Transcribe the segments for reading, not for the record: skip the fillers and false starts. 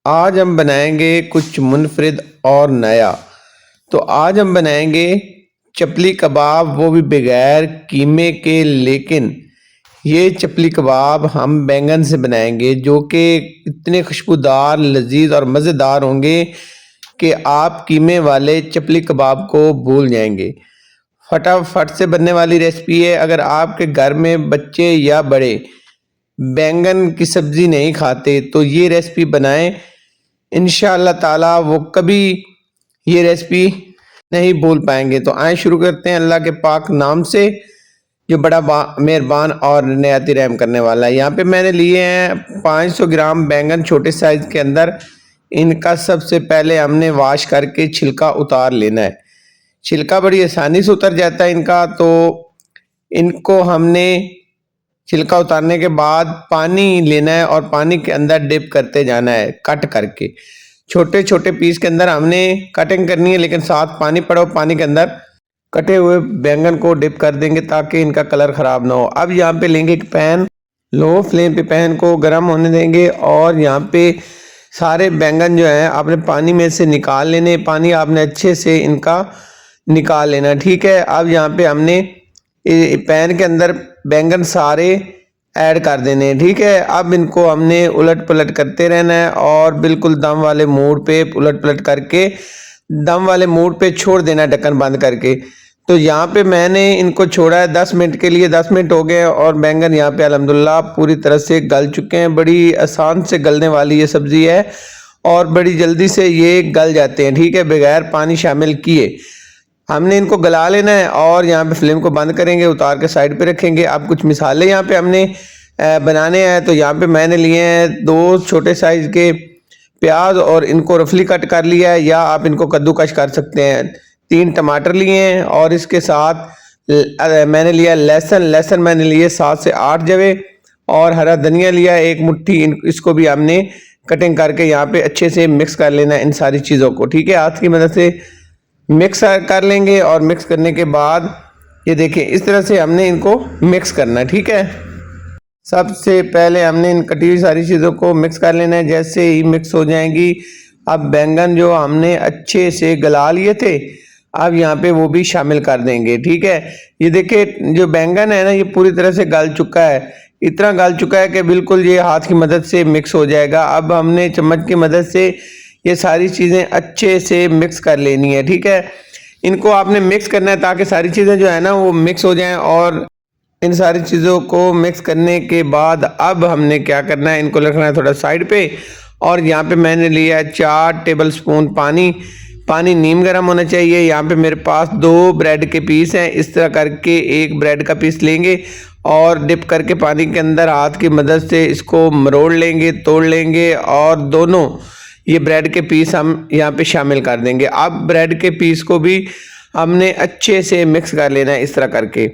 आज हम बनाएंगे कुछ मुनफरिद और नया। तो आज हम बनाएंगे चपली कबाब, वो भी बगैर कीमे के। लेकिन ये चपली कबाब हम बैंगन से बनाएंगे, जो कि इतने खुशबूदार, लजीज और मज़ेदार होंगे कि आप कीमे वाले चपली कबाब को भूल जाएंगे। फटाफट से बनने वाली रेसिपी है। अगर आपके घर में बच्चे या बड़े बैंगन की सब्जी नहीं खाते तो ये रेसिपी बनाएं। इंशाअल्लाह ताला वो कभी ये रेसिपी नहीं भूल पाएंगे। तो आए शुरू करते हैं अल्लाह के पाक नाम से, जो बड़ा मेहरबान और निहायती रहम करने वाला है। यहाँ पे मैंने लिए हैं 500 ग्राम बैंगन, छोटे साइज के अंदर। इनका सबसे पहले हमने वॉश करके छिलका उतार लेना है। छिलका बड़ी आसानी से उतर जाता है इनका। तो इनको हमने छिलका उतारने के बाद पानी लेना है और पानी के अंदर डिप करते जाना है, कट करके। छोटे छोटे पीस के अंदर हमने कटिंग करनी है, लेकिन साथ पानी पड़ो, पानी के अंदर कटे हुए बैंगन को डिप कर देंगे ताकि इनका कलर ख़राब ना हो। अब यहाँ पे लेंगे एक पैन, लो फ्लेम पे पैन को गर्म होने देंगे और यहाँ पे सारे बैंगन जो है आपने पानी में से निकाल लेने। पानी आपने अच्छे से इनका निकाल लेना, ठीक है। अब यहाँ पे हमने पैन के अंदर बैंगन सारे ऐड कर देने हैं, ठीक है। अब इनको हमने उलट पलट करते रहना है और बिल्कुल दम वाले मोड पे उलट पलट करके, दम वाले मोड पे छोड़ देना, ढक्कन बंद करके। तो यहाँ पे मैंने इनको छोड़ा है 10 मिनट के लिए। 10 मिनट हो गए और बैंगन यहाँ पे अल्हम्दुलिल्लाह पूरी तरह से गल चुके हैं। बड़ी आसान से गलने वाली ये सब्जी है और बड़ी जल्दी से ये गल जाते हैं, ठीक है, बगैर पानी शामिल किए। हमने इनको गला लेना है और यहाँ पे फ्लेम को बंद करेंगे, उतार के साइड पे रखेंगे। अब कुछ मिसाले यहाँ पे हमने बनाने हैं। तो यहाँ पे मैंने लिए हैं 2 छोटे साइज के प्याज और इनको रफली कट कर लिया है, या आप इनको कद्दूकश कर सकते हैं। 3 टमाटर लिए हैं और इसके साथ मैंने लिया लहसुन मैंने लिए 7 से 8 जवे, और हरा धनिया लिया 1 मुट्ठी। इसको भी हमने कटिंग करके यहाँ पे अच्छे से मिक्स कर लेना है इन सारी चीज़ों को, ठीक है। हाथ की मदद से मिक्स कर लेंगे और मिक्स करने के बाद ये देखिए इस तरह से हमने इनको मिक्स करना है, ठीक है। सबसे पहले हमने इन कटी हुई सारी चीज़ों को मिक्स कर लेना है। जैसे ही मिक्स हो जाएंगी, अब बैंगन जो हमने अच्छे से गला लिए थे, अब यहाँ पे वो भी शामिल कर देंगे, ठीक है। ये देखिए जो बैंगन है ना, ये पूरी तरह से गल चुका है। इतना गल चुका है कि बिल्कुल ये हाथ की मदद से मिक्स हो जाएगा। अब हमने चम्मच की मदद से ये सारी चीज़ें अच्छे से मिक्स कर लेनी है, ठीक है। इनको आपने मिक्स करना है ताकि सारी चीज़ें जो है ना वो मिक्स हो जाएं। और इन सारी चीज़ों को मिक्स करने के बाद अब हमने क्या करना है, इनको रखना है थोड़ा साइड पे। और यहाँ पे मैंने लिया है 4 टेबल स्पून पानी। पानी नीम गर्म होना चाहिए। यहाँ पे मेरे पास 2 ब्रेड के पीस हैं। इस तरह करके एक ब्रेड का पीस लेंगे और डिप करके पानी के अंदर हाथ की मदद से इसको मरोड़ लेंगे, तोड़ लेंगे, और दोनों ये ब्रेड के पीस हम यहाँ पे शामिल कर देंगे। अब ब्रेड के पीस को भी हमने अच्छे से मिक्स कर लेना है इस तरह करके।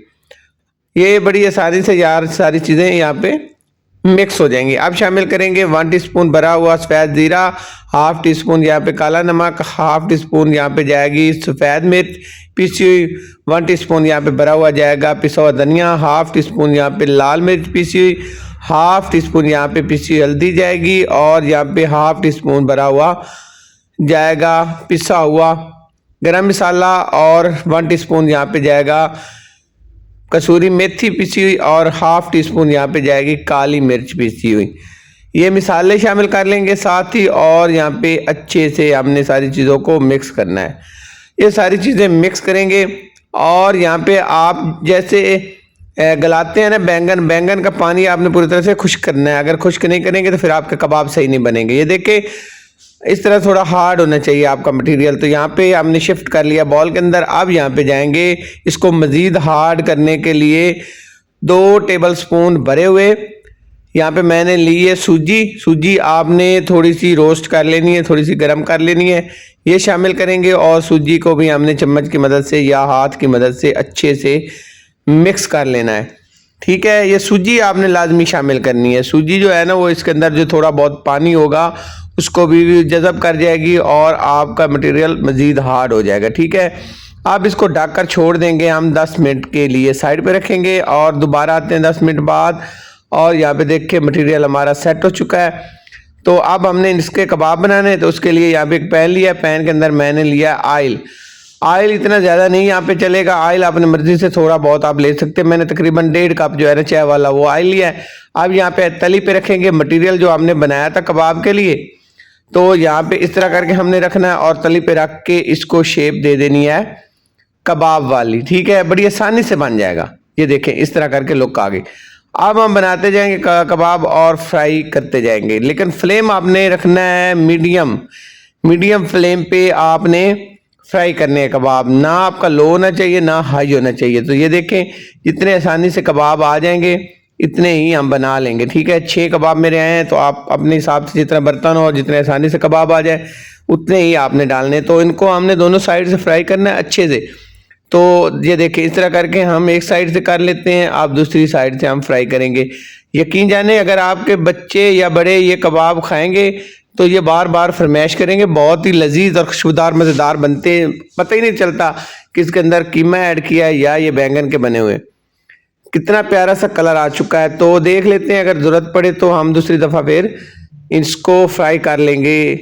ये बड़ी आसानी से यार सारी चीज़ें यहाँ पे मिक्स हो जाएंगी। अब शामिल करेंगे 1 टीस्पून भरा हुआ सफ़ेद ज़ीरा, 1/2 टीस्पून यहाँ पे काला नमक, 1/2 टीस्पून यहाँ पे जाएगी सफ़ेद मिर्च पीसी हुई, 1 टीस्पून यहाँ पे भरा हुआ जाएगा पिसा हुआ धनिया, 1/2 टीस्पून यहाँ पे लाल मिर्च पीसी हुई, 1/2 टीस्पून यहाँ पे पिसी हुई हल्दी जाएगी, और यहाँ पे 1/2 टीस्पून भरा हुआ जाएगा पिसा हुआ गरम मसाला, और 1 टीस्पून यहाँ पे जाएगा कसूरी मेथी पिसी हुई, और 1/2 टीस्पून यहाँ पे जाएगी काली मिर्च पिसी हुई। ये मिसाले शामिल कर लेंगे साथ ही। और यहाँ पे अच्छे से हमने सारी चीज़ों को मिक्स करना है। ये सारी चीज़ें मिक्स करेंगे और यहाँ पे आप जैसे गलाते हैं ना बैंगन का पानी आपने पूरी तरह से खुश्क करना है। अगर खुश्क नहीं करेंगे तो फिर आपके कबाब सही नहीं बनेंगे। ये देखिए इस तरह थोड़ा हार्ड होना चाहिए आपका मटेरियल। तो यहाँ पे हमने शिफ्ट कर लिया बॉल के अंदर। अब यहाँ पे जाएंगे इसको मज़ीद हार्ड करने के लिए 2 टेबल स्पून भरे हुए यहाँ पे मैंने ली है सूजी आपने थोड़ी सी रोस्ट कर लेनी है, थोड़ी सी गर्म कर लेनी है, ये शामिल करेंगे। और सूजी को भी हमने चम्मच की मदद से या हाथ की मदद से अच्छे से मिक्स कर लेना है, ठीक है। ये सूजी आपने लाजमी शामिल करनी है। सूजी जो है ना वो इसके अंदर जो थोड़ा बहुत पानी होगा उसको भी जज़ब कर जाएगी और आपका मटेरियल मज़ीद हार्ड हो जाएगा, ठीक है। आप इसको ढककर छोड़ देंगे हम 10 मिनट के लिए साइड पे रखेंगे और दोबारा आते हैं 10 मिनट बाद। और यहाँ पे देखिए मटेरियल हमारा सेट हो चुका है। तो अब हमने इसके कबाब बनाने हैं, तो उसके लिए यहाँ पे एक पैन लिया, पैन के अंदर मैंने लिया ऑयल। ऑयल इतना ज़्यादा नहीं यहाँ पे चलेगा, ऑयल अपनी मर्जी से थोड़ा बहुत आप ले सकते हैं। मैंने तकरीबन 1.5 कप जो है ना चाय वाला वो ऑयल लिया है। अब यहाँ पे तली पे रखेंगे मटेरियल जो हमने बनाया था कबाब के लिए, तो यहाँ पे इस तरह करके हमने रखना है और तली पे रख के इसको शेप दे देनी है कबाब वाली, ठीक है। बड़ी आसानी से बन जाएगा, ये देखें इस तरह करके लुक आ गई। अब हम बनाते जाएंगे कबाब और फ्राई करते जाएंगे, लेकिन फ्लेम आपने रखना है मीडियम फ्लेम पे आपने फ्राई करने हैं कबाब, ना आपका लो होना चाहिए ना हाई होना चाहिए। तो ये देखें जितने आसानी से कबाब आ जाएंगे इतने ही हम बना लेंगे, ठीक है। 6 कबाब मेरे आए हैं, तो आप अपने हिसाब से जितना बर्तन हो और जितने आसानी से कबाब आ जाए उतने ही आपने डालने। तो इनको हमने दोनों साइड से फ्राई करना है अच्छे से। तो ये देखिए इस तरह करके हम एक साइड से कर लेते हैं, आप दूसरी साइड से हम फ्राई करेंगे। यकीन जाने अगर आपके बच्चे या बड़े ये कबाब खाएंगे तो ये बार बार फरमाइश करेंगे। बहुत ही लजीज और खुशबूदार मज़ेदार बनते हैं, पता ही नहीं चलता कि इसके अंदर कीमा ऐड किया है या ये बैंगन के बने हुए। कितना प्यारा सा कलर आ चुका है, तो देख लेते हैं, अगर ज़रूरत पड़े तो हम दूसरी दफ़ा फिर इसको फ्राई कर लेंगे।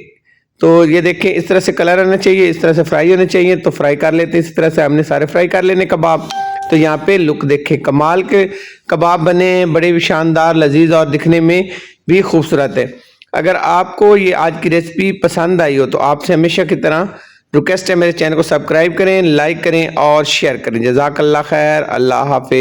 तो ये देखें इस तरह से कलर आना चाहिए, इस तरह से फ्राई होने चाहिए, तो फ्राई कर लेते हैं। इस तरह से हमने सारे फ्राई कर लेने कबाब। तो यहाँ पे लुक देखें, कमाल के कबाब बने, बड़े शानदार लजीज और दिखने में भी खूबसूरत है। अगर आपको ये आज की रेसिपी पसंद आई हो तो आपसे हमेशा की तरह रिक्वेस्ट है, मेरे चैनल को सब्सक्राइब करें, लाइक करें और शेयर करें। जज़ाकल्लाह खैर, अल्लाह हाफिज़।